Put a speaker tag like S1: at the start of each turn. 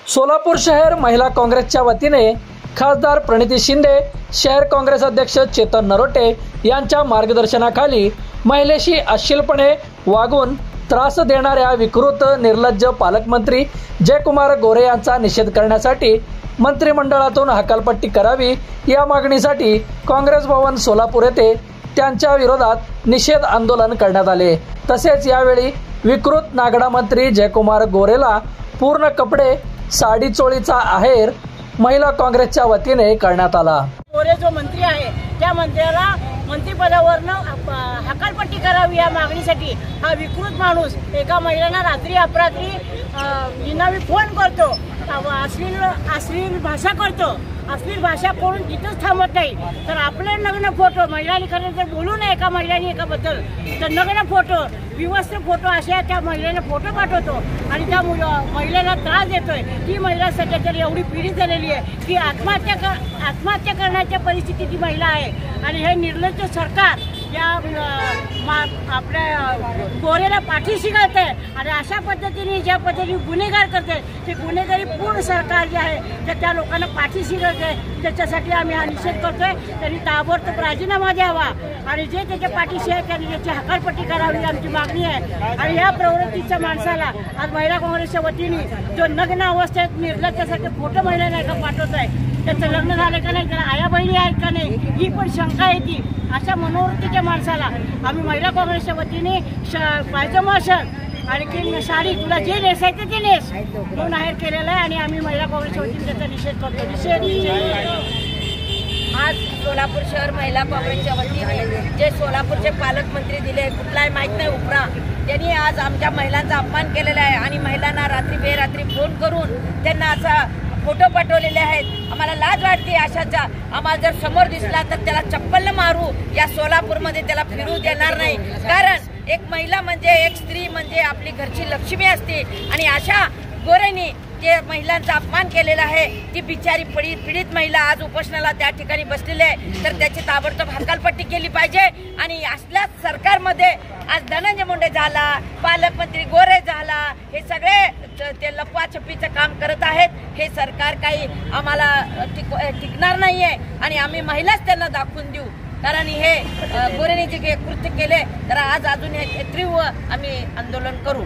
S1: सोलापूर शहर महिला काँग्रेसच्या वतीने खासदार प्रणिती शिंदे, शहर काँग्रेस अध्यक्ष चेतन नरोटे यांच्या मार्गदर्शनाखाली महिलेशी अश्लीलपणे वागून त्रास देणाऱ्या विकृत निर्लज्ज पालकमंत्री जयकुमार गोरे यांचा निषेध करण्यासाठी मंत्रिमंडळातून हकालपट्टी करावी या मागणीसाठी काँग्रेस भवन सोलापूर येथे त्यांच्या विरोधात निषेध आंदोलन करण्यात आले। तसेच यावेळी विकृत नागडा मंत्री जयकुमार गोरेला पूर्ण कपडे साडी चोळीचा आहेर महिला काँग्रेसच्या वतीने करण्यात आला।
S2: गोरे जो मंत्री आहे त्या मंत्र्याला मंत्रिपदावरनं हकालपट्टी करावी या मागणीसाठी हा विकृत माणूस एका महिलेला रात्री अपरात्री निनावी फोन करतो, अश्लील भाषा करतो। अश्लील भाषा करून तिथंच थांबत नाही तर आपले नग्न फोटो महिलांनी खरं जर बोलू नये एका महिलांनी एकाबद्दल तर नग्न फोटो विवस्त्र फोटो अशा त्या महिलेला फोटो पाठवतो आणि त्या महिलेला त्रास देतोय। ती महिला सध्या तर एवढी पीडित झालेली आहे की आत्महत्या करण्याच्या परिस्थितीत ती महिला आहे आणि हे निर्लज्ज सरकार या आपल्या गोरेला पाठीशी घालते आणि अशा पद्धतीने ज्या पद्धतीने गुन्हेगार करते ते गुन्हेगारी पूर्ण सरकार जे आहे तर त्या लोकांना पाठीशी घालते। त्याच्यासाठी आम्ही हा निषेध करतोय। त्यांनी ताबडतोब राजीनामा द्यावा आणि जे त्याच्या पाठीशी आहे त्यांनी त्याची हकालपट्टी करावी आमची मागणी आहे। आणि या प्रवृत्तीच्या माणसाला आज महिला काँग्रेसच्या वतीने जो नग्न अवस्थेत निर्लज्जासारखे फोटो महिलांना एका पाठवत आहे त्याचं लग्न झालं का नाही, त्याला आया बहिणी आहेत का नाही ही पण शंका येते। अशा मनोवृत्तीच्या माणसाला आम्ही महिला काँग्रेसच्या वतीने पायजमा शर्ट आणि साडी तुला जे नेसायचं ते नेस म्हणून आहेर केलेला आहे आणि आम्ही महिला काँग्रेसच्या वतीने त्याचा निषेध करतो।
S3: आज सोलापूर शहर महिला काँग्रेसच्या वतीने जे सोलापूरचे पालकमंत्री दिले कुठलाही माहीत नाही उपरा त्यांनी आज आमच्या महिलांचा अपमान केलेला आहे आणि महिलांना रात्री बेरात्री फोन करून त्यांना असा फोटो पाठवलेले आहेत। आम्हाला लाज वाटते अशाचा। आम्हाला जर समोर दिसला तर त्याला चप्पल मारू या सोलापूरमध्ये त्याला फिरू देणार नाही। कारण एक महिला म्हणजे एक स्त्री म्हणजे आपली घरची लक्ष्मी असते आणि अशा गोरेंनी जे महिलांचा अपमान केलेला आहे ती बिचारी पीडित महिला आज उपोषणाला त्या ठिकाणी बसलेली आहे तर त्याची ताबडतोब हकालपट्टी केली पाहिजे। आणि असल्याच सरकारमध्ये आज धनंजय मुंडे झाला, पालकमंत्री गोरे झाला, हे सगळे ते लपवाछपीचं काम करत आहेत। हे सरकार काही आम्हाला टिकणार नाहीये आणि आम्ही महिलाच त्यांना दाखवून देऊ। कारण हे गोरेने जे कृत्य केले तर आज अजून हे तीव्र आम्ही आंदोलन करू।